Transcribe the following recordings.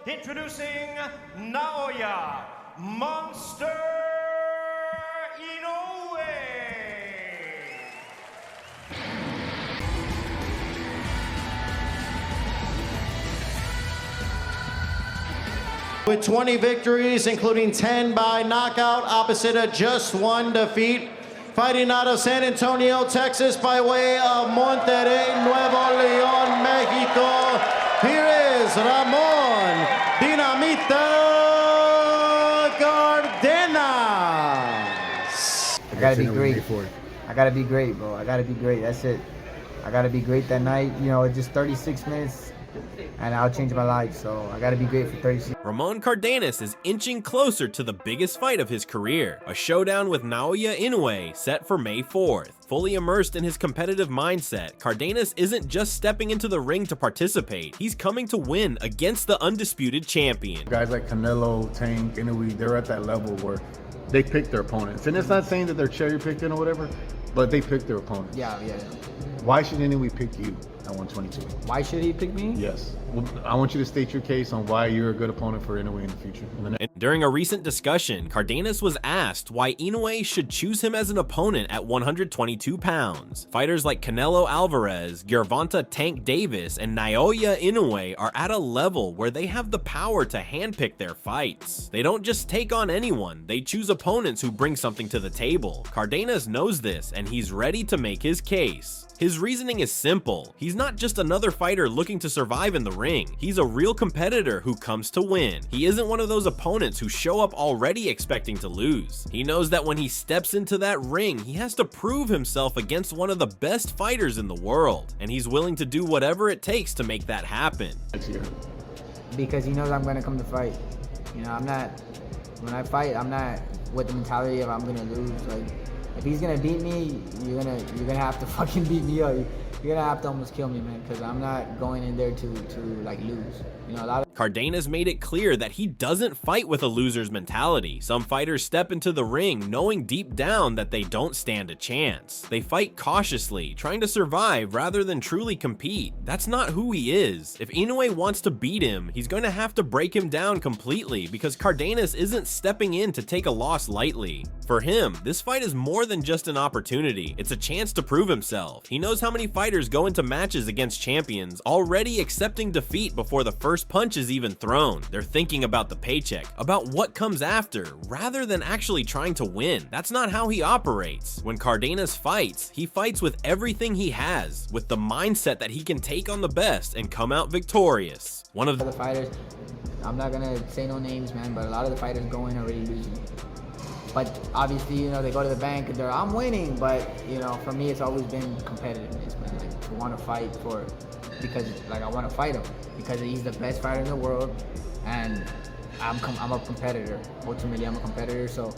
introducing Naoya Monster Inoue. With 20 victories, including 10 by knockout, opposite of just one defeat. Fighting out of San Antonio, Texas, by way of Monterrey, Nuevo León, Mexico. Here is Ramon Dinamita Cardenas. I gotta be great. I gotta be great, bro. I gotta be great. That's it. I gotta be great that night. You know, it's just 36 minutes. And I'll change my life, so I gotta be great for 36. Ramon Cardenas is inching closer to the biggest fight of his career, a showdown with Naoya Inoue set for May 4th. Fully immersed in his competitive mindset, Cardenas isn't just stepping into the ring to participate, he's coming to win against the undisputed champion. Guys like Canelo, Tank, Inoue, they're at that level where they pick their opponents. And it's not saying that they're cherry picking or whatever, but they pick their opponents. Yeah. Why should Inoue pick you at 122? Why should he pick me? Yes. Well, I want you to state your case on why you're a good opponent for Inoue in the future. And during a recent discussion, Cardenas was asked why Inoue should choose him as an opponent at 122 pounds. Fighters like Canelo Alvarez, Gervonta Tank Davis, and Naoya Inoue are at a level where they have the power to handpick their fights. They don't just take on anyone, they choose opponents who bring something to the table. Cardenas knows this, and he's ready to make his case. His reasoning is simple. He's not just another fighter looking to survive in the ring. He's a real competitor who comes to win. He isn't one of those opponents who show up already expecting to lose. He knows that when he steps into that ring, he has to prove himself against one of the best fighters in the world, and he's willing to do whatever it takes to make that happen. Because he knows I'm gonna come to fight. You know, when I fight, I'm not with the mentality of I'm gonna lose. Like, if he's gonna beat me, you're gonna have to fucking beat me up. You're gonna have to almost kill me, man, because I'm not going in there to like lose. You know, a lot of Cardenas made it clear that he doesn't fight with a loser's mentality. Some fighters step into the ring knowing deep down that they don't stand a chance. They fight cautiously, trying to survive rather than truly compete. That's not who he is. If Inoue wants to beat him, he's going to have to break him down completely because Cardenas isn't stepping in to take a loss lightly. For him, this fight is more than just an opportunity. It's a chance to prove himself. He knows how many fighters go into matches against champions already accepting defeat before the first punch is even thrown. They're thinking about the paycheck, about what comes after, rather than actually trying to win. That's not how he operates. When Cardenas fights, he fights with everything he has, with the mindset that he can take on the best and come out victorious. One of the fighters, I'm not gonna say no names, man, but a lot of the fighters go in already losing. But obviously, you know, they go to the bank and they're, I'm winning, but, you know, for me, it's always been competitiveness, man. Like, to want to fight because, like, I want to fight him because he's the best fighter in the world, and I'm a competitor. Ultimately, I'm a competitor, so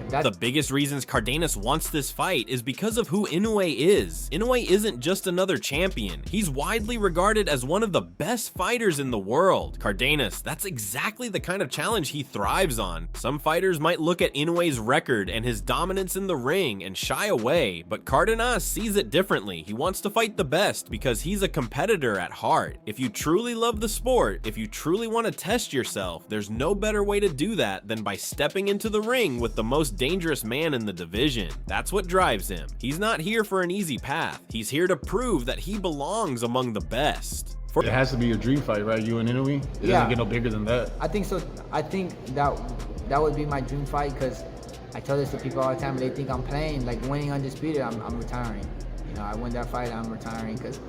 the biggest reasons Cardenas wants this fight is because of who Inoue is. Inoue isn't just another champion. He's widely regarded as one of the best fighters in the world. Cardenas, that's exactly the kind of challenge he thrives on. Some fighters might look at Inoue's record and his dominance in the ring and shy away, but Cardenas sees it differently. He wants to fight the best because he's a competitor at heart. If you truly love the sport, if you truly want to test yourself, there's no better way to do that than by stepping into the ring with the most dangerous man in the division. That's what drives him. He's not here for an easy path. He's here to prove that he belongs among the best. It has to be your dream fight, right? You and Inoue? It doesn't get no bigger than that. I think so. I think that would be my dream fight because I tell this to people all the time. They think I'm playing, like winning undisputed. I'm retiring. You know, I win that fight, I'm retiring because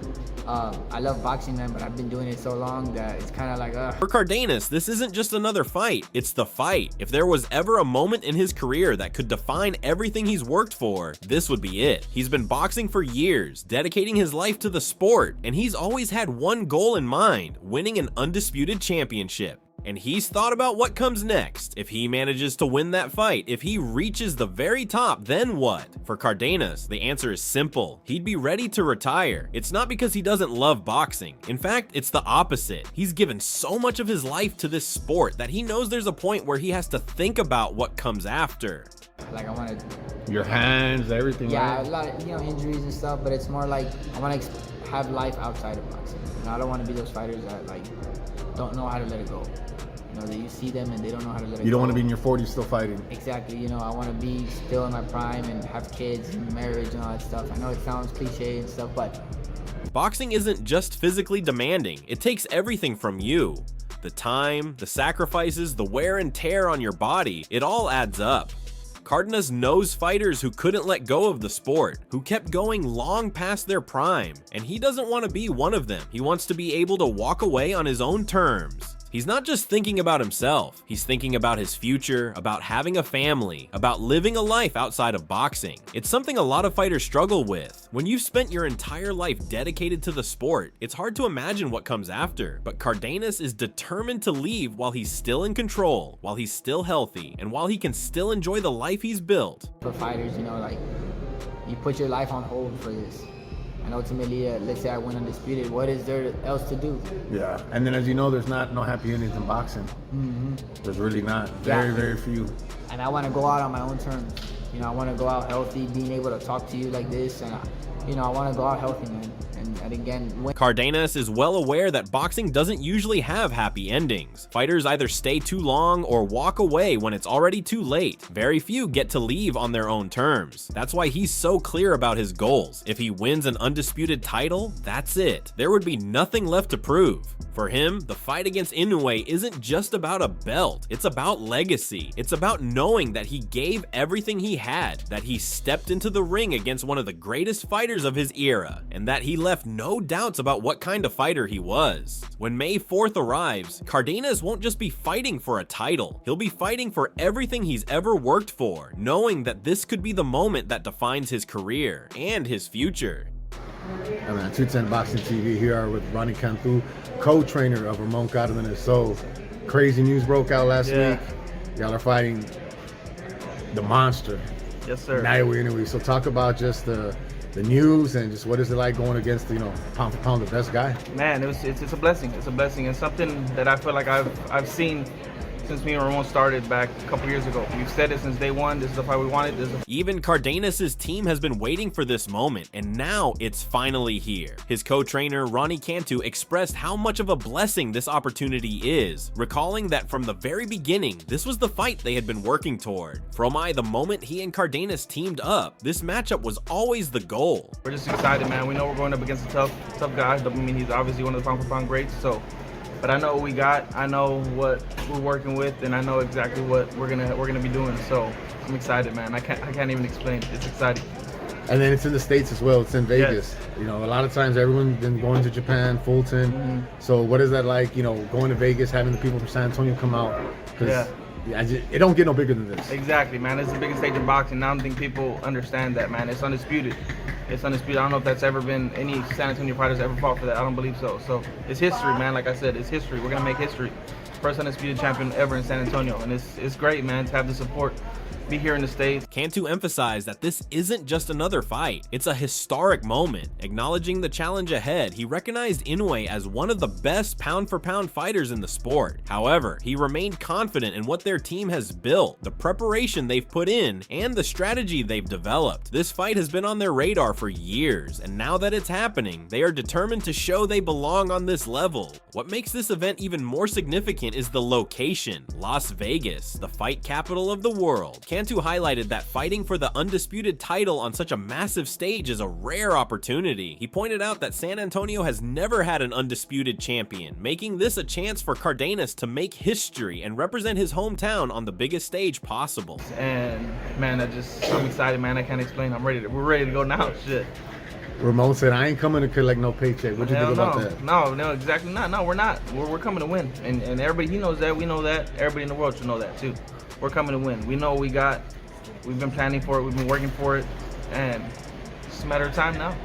I love boxing, man, but I've been doing it so long that it's kind of like, For Cardenas, this isn't just another fight, it's the fight. If there was ever a moment in his career that could define everything he's worked for, this would be it. He's been boxing for years, dedicating his life to the sport, and he's always had one goal in mind, winning an undisputed championship. And he's thought about what comes next. If he manages to win that fight, if he reaches the very top, then what? For Cardenas, the answer is simple. He'd be ready to retire. It's not because he doesn't love boxing. In fact, it's the opposite. He's given so much of his life to this sport that he knows there's a point where he has to think about what comes after. Like, I want to... Your hands, everything, yeah, right? A lot of, you know, injuries and stuff, but it's more like I want to have life outside of boxing. You know, I don't want to be those fighters that, like, don't know how to let it go. You know, that you see them and they don't know how to let it go. You don't want to be in your 40s still fighting. Exactly. You know, I want to be still in my prime and have kids and marriage and all that stuff. I know it sounds cliche and stuff, but boxing isn't just physically demanding, it takes everything from you. The time, the sacrifices, the wear and tear on your body, it all adds up. Cardenas knows fighters who couldn't let go of the sport, who kept going long past their prime, and he doesn't want to be one of them. He wants to be able to walk away on his own terms. He's not just thinking about himself, he's thinking about his future, about having a family, about living a life outside of boxing. It's something a lot of fighters struggle with. When you've spent your entire life dedicated to the sport, it's hard to imagine what comes after, but Cardenas is determined to leave while he's still in control, while he's still healthy, and while he can still enjoy the life he's built. for fighters, you know, like, you put your life on hold for this. And ultimately, let's say I win undisputed, what is there else to do? Yeah, and then as you know, there's no happy endings in boxing. There's really not. Very few. And I want to go out on my own terms. You know, I want to go out healthy, being able to talk to you like this, and you know, I want to go out healthy, man. And again, Cardenas is well aware that boxing doesn't usually have happy endings. Fighters either stay too long or walk away when it's already too late. Very few get to leave on their own terms. That's why he's so clear about his goals. If he wins an undisputed title, that's it. There would be nothing left to prove. For him, the fight against Inoue isn't just about a belt, it's about legacy. It's about knowing that he gave everything he had, that he stepped into the ring against one of the greatest fighters of his era, and that he left no doubts about what kind of fighter he was. When May 4th arrives, Cardenas won't just be fighting for a title, he'll be fighting for everything he's ever worked for, knowing that this could be the moment that defines his career and his future. I'm at 210 Boxing TV here with Ronnie Cantu, co-trainer of Ramon Cardenas. So, crazy news broke out last week. Y'all are fighting the monster. Yes, sir. Naoya Inoue. So talk about just the news and just what is it like going against the, pound for pound the best guy? Man, it's a blessing. It's a blessing, and something that I feel like I've seen since me and Ramon started back a couple years ago. We've said it since day one. This is the fight we wanted. Even Cardenas' team has been waiting for this moment, and now it's finally here. His co-trainer Ronnie Cantu expressed how much of a blessing this opportunity is, recalling that from the very beginning, this was the fight they had been working toward. From the moment he and Cardenas teamed up, this matchup was always the goal. We're just excited, man. We know we're going up against a tough guy. I mean, he's obviously one of the pound for pound greats, but I know what we got. I know what we're working with, and I know exactly what we're gonna be doing. So I'm excited, man. I can't even explain. It's exciting. And then it's in the States as well. It's in Vegas. Yes. A lot of times everyone's been going to Japan, Fulton. So what is that like? Going to Vegas, having the people from San Antonio come out? Because it don't get no bigger than this. Exactly, man. It's the biggest stage in boxing. I don't think people understand that, man. It's undisputed. It's undisputed. I don't know if that's ever been any San Antonio fighters ever fought for that. I don't believe so. So it's history, man. Like I said, it's history. We're gonna make history. First undisputed champion ever in San Antonio, and it's great, man, to have the support. Be here in the States. Cantu emphasized that this isn't just another fight, it's a historic moment. Acknowledging the challenge ahead, he recognized Inoue as one of the best pound-for-pound fighters in the sport. However, he remained confident in what their team has built, the preparation they've put in, and the strategy they've developed. This fight has been on their radar for years, and now that it's happening, they are determined to show they belong on this level. What makes this event even more significant is the location, Las Vegas, the fight capital of the world. Cantu highlighted that fighting for the undisputed title on such a massive stage is a rare opportunity. He pointed out that San Antonio has never had an undisputed champion, making this a chance for Cardenas to make history and represent his hometown on the biggest stage possible. And man, I'm excited, man. I can't explain. We're ready to go now. Shit. Ramon said, I ain't coming to collect no paycheck. What do you think about that? No, exactly not. No, we're not. We're coming to win. And everybody, he knows that. We know that. Everybody in the world should know that too. We're coming to win. We know what we got. We've been planning for it. We've been working for it. And it's just a matter of time now.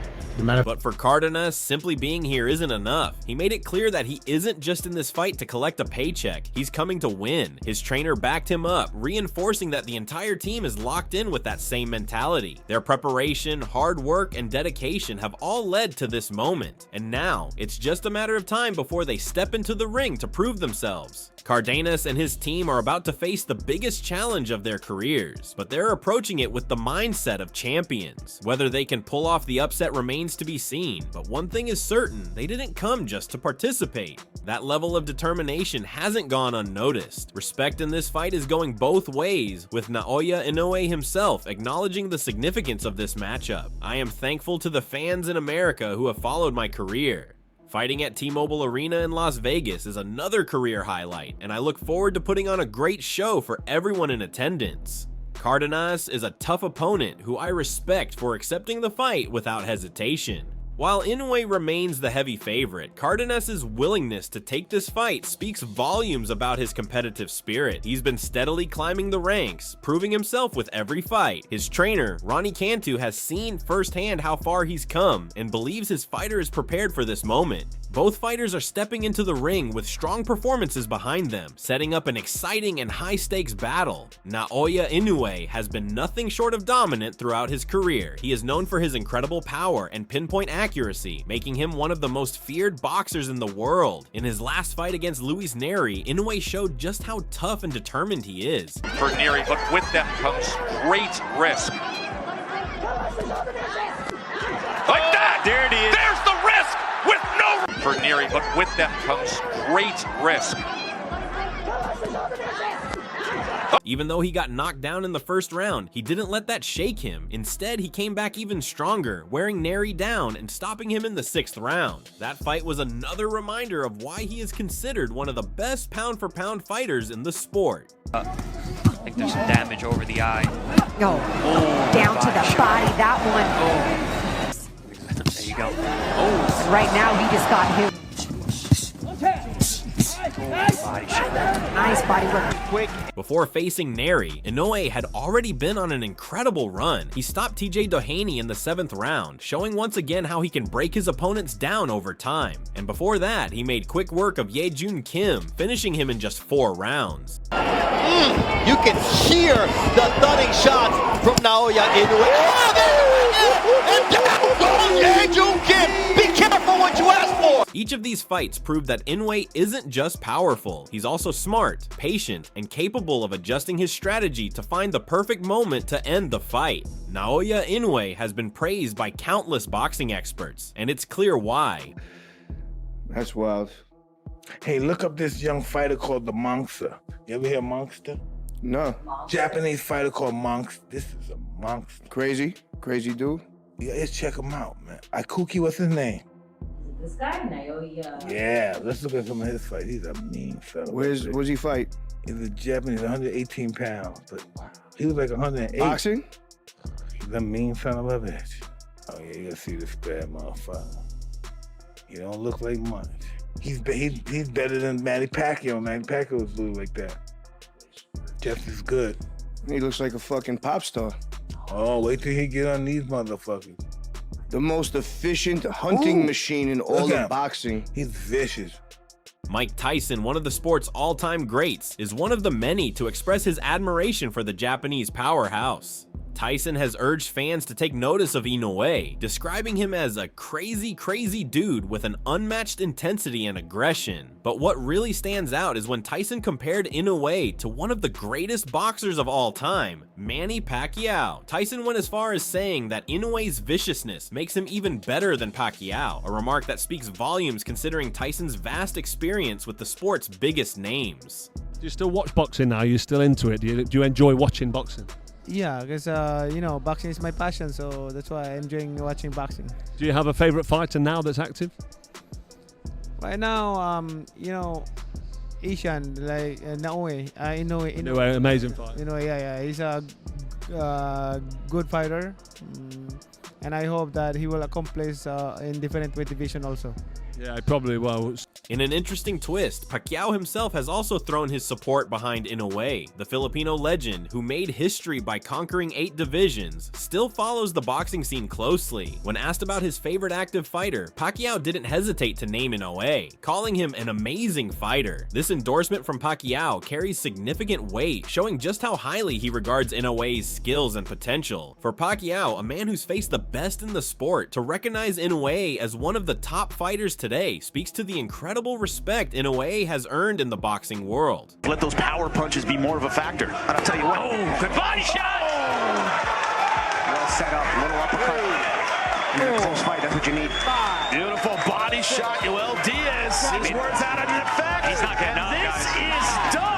But for Cardenas, simply being here isn't enough. He made it clear that he isn't just in this fight to collect a paycheck. He's coming to win. His trainer backed him up, reinforcing that the entire team is locked in with that same mentality. Their preparation, hard work, and dedication have all led to this moment. And now, it's just a matter of time before they step into the ring to prove themselves. Cardenas and his team are about to face the biggest challenge of their careers, but they're approaching it with the mindset of champions. Whether they can pull off the upset remains remains to be seen, but one thing is certain, they didn't come just to participate. That level of determination hasn't gone unnoticed. Respect in this fight is going both ways, with Naoya Inoue himself acknowledging the significance of this matchup. I am thankful to the fans in America who have followed my career. Fighting at T-Mobile Arena in Las Vegas is another career highlight, and I look forward to putting on a great show for everyone in attendance. Cardenas is a tough opponent who I respect for accepting the fight without hesitation. While Inoue remains the heavy favorite, Cardenas' willingness to take this fight speaks volumes about his competitive spirit. He's been steadily climbing the ranks, proving himself with every fight. His trainer, Ronnie Cantu, has seen firsthand how far he's come and believes his fighter is prepared for this moment. Both fighters are stepping into the ring with strong performances behind them, setting up an exciting and high-stakes battle. Naoya Inoue has been nothing short of dominant throughout his career. He is known for his incredible power and pinpoint accuracy, making him one of the most feared boxers in the world. In his last fight against Luis Neri, Inoue showed just how tough and determined he is. For Neri, but with them comes great risk. Like that! There it is! There's the risk! With no... For Neri, but with them comes great risk. Even though he got knocked down in the first round, he didn't let that shake him. Instead, he came back even stronger, wearing Neri down and stopping him in the 6th round. That fight was another reminder of why he is considered one of the best pound-for-pound fighters in the sport. I think there's some damage over the eye. Oh, down to the body, that one. There you go. Oh. Right now, he just got hit. Body shot. Nice body work. Quick. Before facing Neri, Inoue had already been on an incredible run. He stopped TJ Doheny in the 7th round, showing once again how he can break his opponents down over time. And before that, he made quick work of Ye-Jun Kim, finishing him in just 4 rounds. You can hear the thudding shots from Naoya Inoue. And down goes Ye-Jun Kim. Be careful what you ask for. Each of these fights proved that Inoue isn't just powerful, he's also smart, patient, and capable of adjusting his strategy to find the perfect moment to end the fight. Naoya Inoue has been praised by countless boxing experts, and it's clear why. That's wild. Hey, look up this young fighter called the Monster. You ever hear Monster? No. Japanese fighter called Monster. This is a monster. Crazy dude. Yeah, let's check him out, man. Ikuki, what's his name? This guy, Naoya. Yeah, let's look at some of his fights. He's a mean fella. Where's he fight? He's a Japanese, 118 pounds, but he was like 108. Boxing? He's a mean son of a bitch. Oh yeah, you gotta see this bad motherfucker. He don't look like much. He's better than Manny Pacquiao. Manny Pacquiao was little like that. Just as good. He looks like a fucking pop star. Oh, wait till he get on these motherfuckers. The most efficient hunting machine in all of boxing. He's vicious. Mike Tyson, one of the sport's all-time greats, is one of the many to express his admiration for the Japanese powerhouse. Tyson has urged fans to take notice of Inoue, describing him as a crazy dude with an unmatched intensity and aggression. But what really stands out is when Tyson compared Inoue to one of the greatest boxers of all time, Manny Pacquiao. Tyson went as far as saying that Inoue's viciousness makes him even better than Pacquiao, a remark that speaks volumes considering Tyson's vast experience with the sport's biggest names. Do you still watch boxing now? Are you still into it? Do you enjoy watching boxing? Yeah, because boxing is my passion, so that's why I'm enjoying watching boxing. Do you have a favorite fighter now that's active? Right now, Asian, like Naoya, Inoue, amazing fighter. Yeah, he's a good fighter, and I hope that he will accomplish in different weight division also. Yeah, he probably will. In an interesting twist, Pacquiao himself has also thrown his support behind Inoue. The Filipino legend, who made history by conquering 8 divisions, still follows the boxing scene closely. When asked about his favorite active fighter, Pacquiao didn't hesitate to name Inoue, calling him an amazing fighter. This endorsement from Pacquiao carries significant weight, showing just how highly he regards Inoue's skills and potential. For Pacquiao, a man who's faced the best in the sport, to recognize Inoue as one of the top fighters today speaks to the incredible respect Inoue has earned in the boxing world. Let those power punches be more of a factor. And I'll tell you what. Oh, good body shot! Well set up, little uppercut. In a close fight, that's what you need. Beautiful body shot, Yoel Diaz. His words out in effect. He's not getting up, This guys. is done.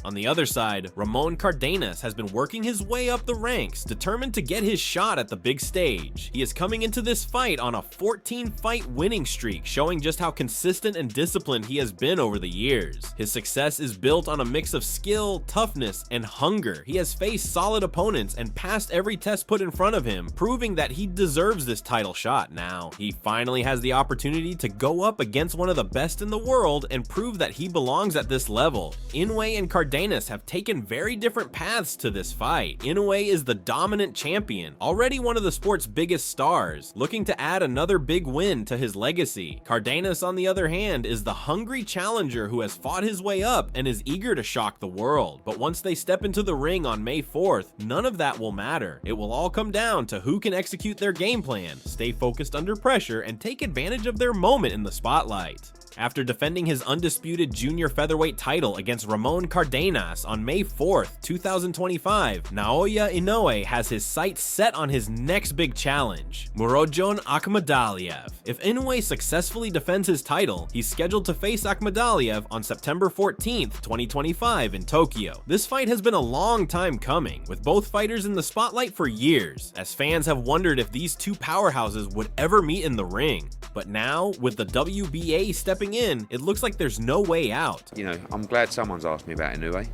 On the other side, Ramon Cardenas has been working his way up the ranks, determined to get his shot at the big stage. He is coming into this fight on a 14-fight winning streak, showing just how consistent and disciplined he has been over the years. His success is built on a mix of skill, toughness, and hunger. He has faced solid opponents and passed every test put in front of him, proving that he deserves this title shot now. He finally has the opportunity to go up against one of the best in the world and prove that he belongs at this level. Inoue and Cardenas have taken very different paths to this fight. Inoue is the dominant champion, already one of the sport's biggest stars, looking to add another big win to his legacy. Cardenas, on the other hand, is the hungry challenger who has fought his way up and is eager to shock the world. But once they step into the ring on May 4th, none of that will matter. It will all come down to who can execute their game plan, stay focused under pressure, and take advantage of their moment in the spotlight. After defending his undisputed junior featherweight title against Ramon Cardenas on May 4th, 2025, Naoya Inoue has his sights set on his next big challenge, Murodjon Akhmadaliev. If Inoue successfully defends his title, he's scheduled to face Akhmadaliev on September 14th, 2025 in Tokyo. This fight has been a long time coming, with both fighters in the spotlight for years, as fans have wondered if these two powerhouses would ever meet in the ring. But now, with the WBA stepping in, it looks like there's no way out. You know, I'm glad someone's asked me about Inoue.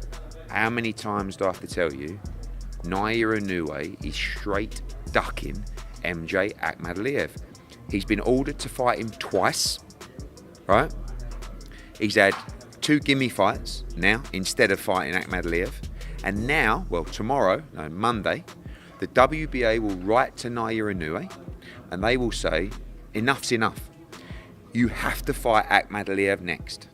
How many times do I have to tell you? Naoya Inoue is straight ducking MJ Akhmadaliev. He's been ordered to fight him twice, right? He's had 2 gimme fights now instead of fighting Akhmadaliev. And now, well, tomorrow, no, Monday, the WBA will write to Naoya Inoue and they will say, enough's enough. You have to fight Akhmadaliev next,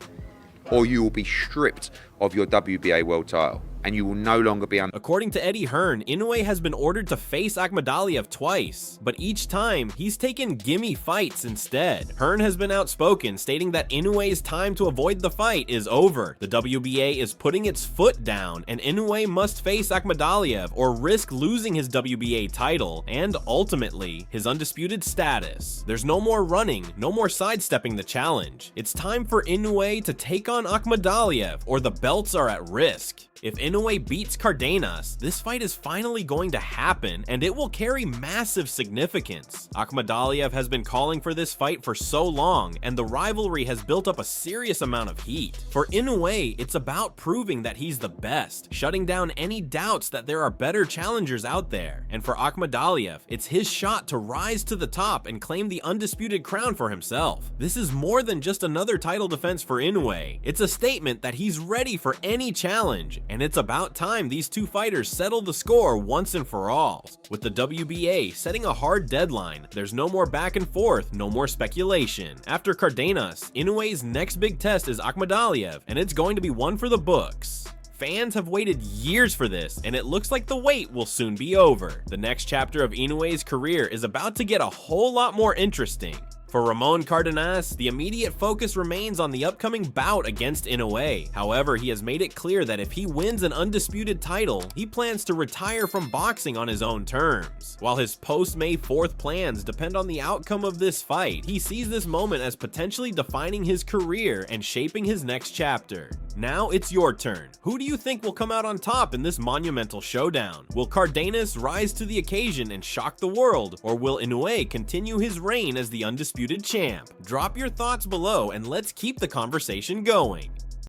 or you will be stripped of your WBA world title, and you will no longer be under. According to Eddie Hearn, Inoue has been ordered to face Akhmadaliev twice, but each time he's taken gimme fights instead. Hearn has been outspoken, stating that Inoue's time to avoid the fight is over. The WBA is putting its foot down, and Inoue must face Akhmadaliev or risk losing his WBA title and ultimately his undisputed status. There's no more running, no more sidestepping the challenge. It's time for Inoue to take on Akhmadaliev, or the belts are at risk. If Inoue beats Cardenas, this fight is finally going to happen, and it will carry massive significance. Akhmadaliev has been calling for this fight for so long, and the rivalry has built up a serious amount of heat. For Inoue, it's about proving that he's the best, shutting down any doubts that there are better challengers out there. And for Akhmadaliev, it's his shot to rise to the top and claim the undisputed crown for himself. This is more than just another title defense for Inoue. It's a statement that he's ready for any challenge, and it's about time these two fighters settle the score once and for all. With the WBA setting a hard deadline, there's no more back and forth, no more speculation. After Cardenas, Inoue's next big test is Akhmadaliev, and it's going to be one for the books. Fans have waited years for this, and it looks like the wait will soon be over. The next chapter of Inoue's career is about to get a whole lot more interesting. For Ramon Cardenas, the immediate focus remains on the upcoming bout against Inoue. However, he has made it clear that if he wins an undisputed title, he plans to retire from boxing on his own terms. While his post-May 4th plans depend on the outcome of this fight, he sees this moment as potentially defining his career and shaping his next chapter. Now it's your turn. Who do you think will come out on top in this monumental showdown? Will Cardenas rise to the occasion and shock the world, or will Inoue continue his reign as the undisputed champ? Drop your thoughts below and let's keep the conversation going.